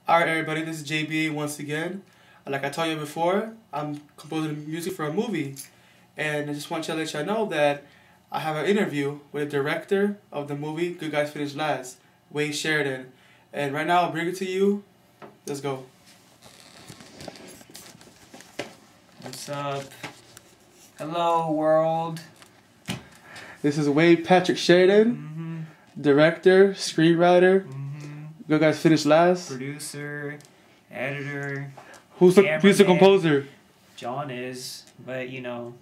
Alright everybody, this is JBA once again. Like I told you before, I'm composing music for a movie. And I just want to let y'all know that I have an interview with the director of the movie Good Guys Finish Last, Wade Sheridan. And right now I'll bring it to you. Let's go. What's up? Hello world. This is Wade Patrick Sheridan, director, screenwriter, Good Guys Finish Last. Producer, editor. Who's the music composer? John is, but you know.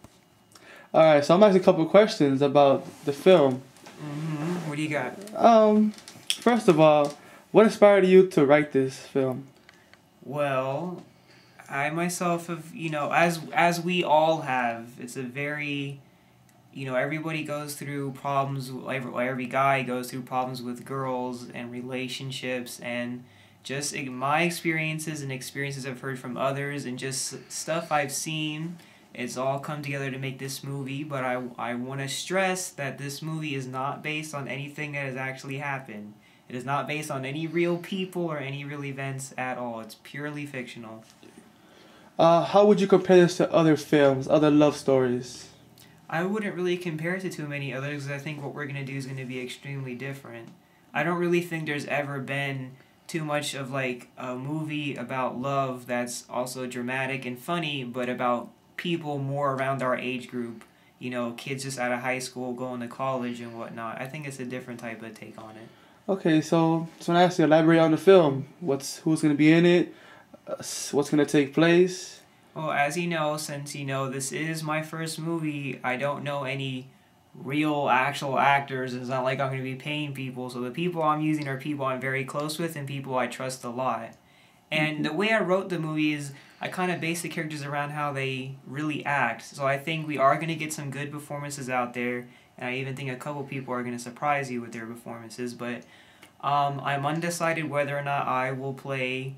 Alright, so I'm asking a couple of questions about the film. What do you got? First of all, what inspired you to write this film? Well, I myself have, as we all have, it's a very, everybody goes through problems, every guy goes through problems with girls and relationships, and just my experiences and experiences I've heard from others and just stuff I've seen, it's all come together to make this movie. But I want to stress that this movie is not based on anything that has actually happened. It is not based on any real people or any real events at all. It's purely fictional. How would you compare this to other films, other love stories? I wouldn't really compare it to too many others because I think what we're going to do is going to be extremely different. I don't really think there's ever been too much of like a movie about love that's also dramatic and funny, but about people more around our age group. Kids just out of high school going to college and whatnot. I think it's a different type of take on it. Okay, so when I ask you, elaborate on the film. Who's going to be in it? What's going to take place? Well, as you know, since this is my first movie, I don't know any real actual actors. It's not like I'm going to be paying people. So the people I'm using are people I'm very close with and people I trust a lot. And the way I wrote the movie is I kind of base the characters around how they really act. So I think we are going to get some good performances out there. And I even think a couple people are going to surprise you with their performances. But I'm undecided whether or not I will play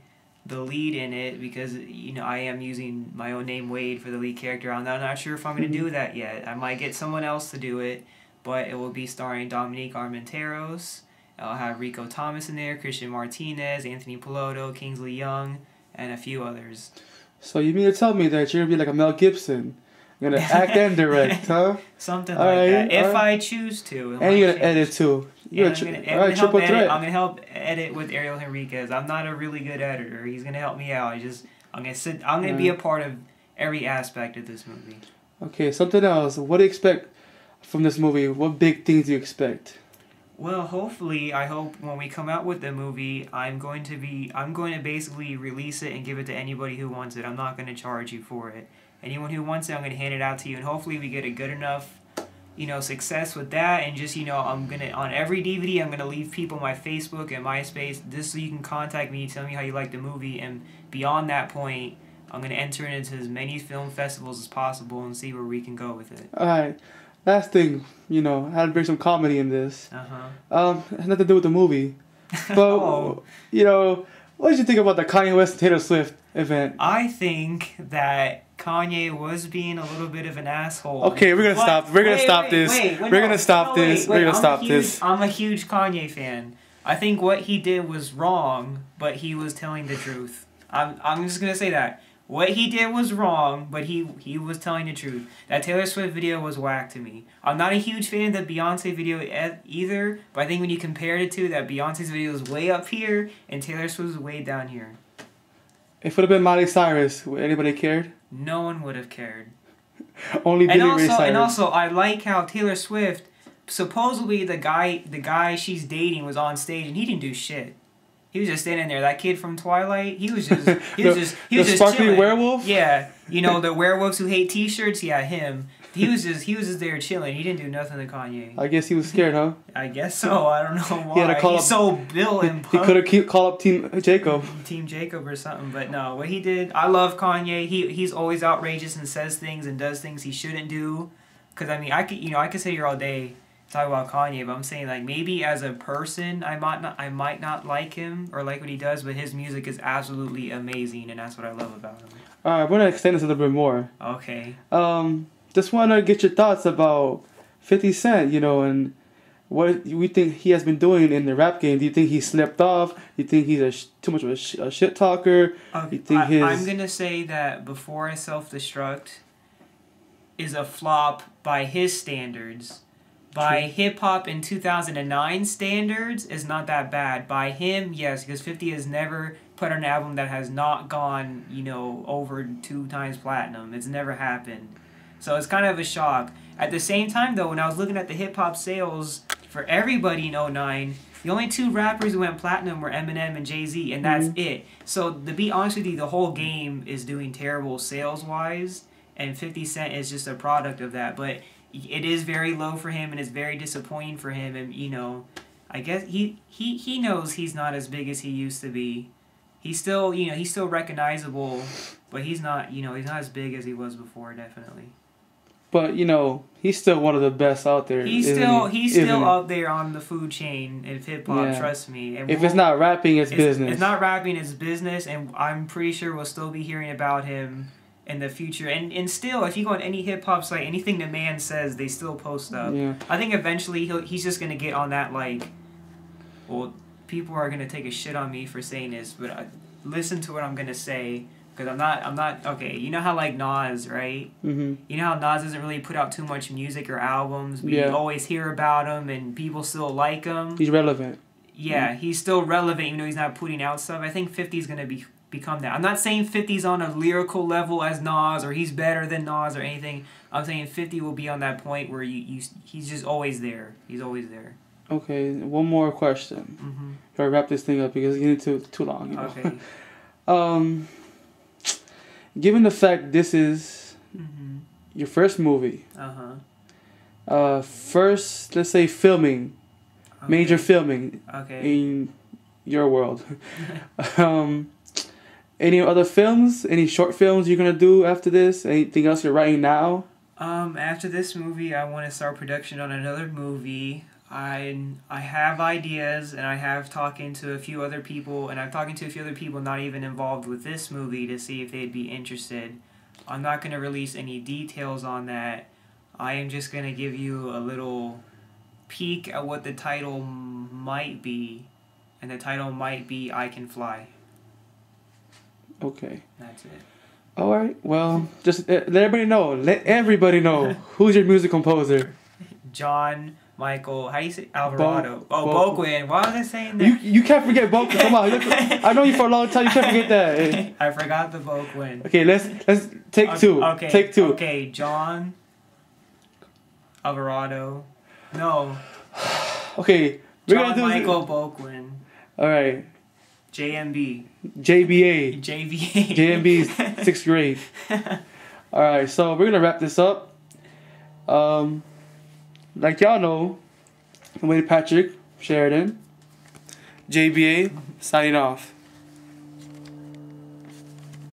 the lead in it because, I am using my own name, Wade, for the lead character. I'm not sure if I'm going to do that yet. I might get someone else to do it, but it will be starring Dominique Armenteros. I'll have Rico Thomas in there, Christian Martinez, Anthony Piloto, Kingsley Young, and a few others. So you mean to tell me that you're going to be like a Mel Gibson? You're going to act and direct, huh? Something like that, if I choose to. And you're going to edit too. Yeah, I'm gonna help edit with Ariel Henriquez. I'm not a really good editor. He's gonna help me out. I'm gonna be a part of every aspect of this movie. Okay, something else. What do you expect from this movie? What big things do you expect? Well, hopefully, I hope when we come out with the movie, I'm going to basically release it and give it to anybody who wants it. I'm not going to charge you for it. Anyone who wants it, I'm going to hand it out to you, and hopefully we get a good enough success with that. And just, I'm going to, on every DVD, I'm going to leave people my Facebook and MySpace, just so you can contact me, tell me how you like the movie, and beyond that point, I'm going to enter it into as many film festivals as possible and see where we can go with it. Alright, last thing, I had to bring some comedy in this. It has nothing to do with the movie. But, what did you think about the Kanye West and Taylor Swift event? I think that Kanye was being a little bit of an asshole. Okay, we're gonna stop. We're gonna stop this. We're gonna stop this. We're gonna stop this. I'm a huge Kanye fan. I think what he did was wrong, but he was telling the truth. I'm just gonna say that. What he did was wrong, but he was telling the truth. That Taylor Swift video was whack to me. I'm not a huge fan of the Beyonce video either, but I think when you compare the two, that Beyonce's video is way up here and Taylor Swift's is way down here. If it would have been Miley Cyrus, would anybody cared? No one would have cared. Only Billy Ray Cyrus. And also, I like how Taylor Swift, supposedly the guy she's dating was on stage and he didn't do shit. He was just standing there. That kid from Twilight, he was just the sparkly werewolf? Yeah. The werewolves who hate t-shirts? Yeah, him. He was just there chilling. He didn't do nothing to Kanye. I guess he was scared, huh? I guess so. I don't know why. He had to call He's so built and pumped. He could have called up Team Jacob. Team Jacob or something. But no, what he did, I love Kanye. He's always outrageous and says things and does things he shouldn't do. Because, I could sit here all day talk about Kanye, but I'm saying, like, maybe as a person, I might not like him or like what he does, but his music is absolutely amazing, and that's what I love about him. Alright, we're going to extend this a little bit more. Okay. Just want to get your thoughts about 50 Cent, and what do you think he has been doing in the rap game? Do you think he slipped off? Do you think he's too much of a shit talker? Okay. You think I'm going to say that Before I Self-Destruct is a flop by his standards. By hip-hop in 2009 standards, is not that bad. By him, yes, because 50 has never put out an album that has not gone, over 2 times platinum. It's never happened. So it's kind of a shock. At the same time, though, when I was looking at the hip-hop sales for everybody in 2009, the only 2 rappers who went platinum were Eminem and Jay-Z, and that's it. So to be honest with you, the whole game is doing terrible sales-wise, and 50 Cent is just a product of that. But it is very low for him, and it's very disappointing for him. And I guess he knows he's not as big as he used to be. He's still he's still recognizable, but he's not he's not as big as he was before, definitely. But he's still one of the best out there. He's still up there on the food chain of hip hop. Yeah. Trust me. And if it's not rapping, it's business. It's not rapping, it's business, and I'm pretty sure we'll still be hearing about him in the future. And still, if you go on any hip hop site, anything the man says, they still post up. Yeah. I think eventually he's just gonna get on that well, people are gonna take a shit on me for saying this, but listen to what I'm gonna say. Because I'm not, okay, you know how Nas, right? Mm-hmm. You know how Nas doesn't really put out too much music or albums? We always hear about him and people still like him. He's relevant. Yeah, he's still relevant even though he's not putting out stuff. I think 50's going to become that. I'm not saying 50's on a lyrical level as Nas or he's better than Nas or anything. I'm saying 50 will be on that point where he's just always there. He's always there. Okay, one more question. Mm-hmm. Before I wrap this thing up because it's getting too long. Okay. Given the fact this is your first movie, first, let's say, filming, major filming in your world, any other films, any short films you're going to do after this? Anything else you're writing now? After this movie, I want to start production on another movie. I have ideas, and I have talking to a few other people, and I'm talking to a few other people not even involved with this movie to see if they'd be interested. I'm not going to release any details on that. I am just going to give you a little peek at what the title might be, and the title might be I Can Fly. Okay. That's it. All right. Well, just let everybody know. Let everybody know. Who's your music composer? John Michael, how do you say Alvarado? Boquin. Why was I saying that? You can't forget Boquin. Come on, I know you for a long time. You can't forget that. I forgot the Boquin. Okay, let's take 2. Okay, take 2. Okay, John Alvarado. No. Okay, John Michael Boquin. All right. JMB. JBA. JBA. JMB's 6th grade. All right, so we're gonna wrap this up. Like y'all know, Wade Sheridan, JBA, signing off.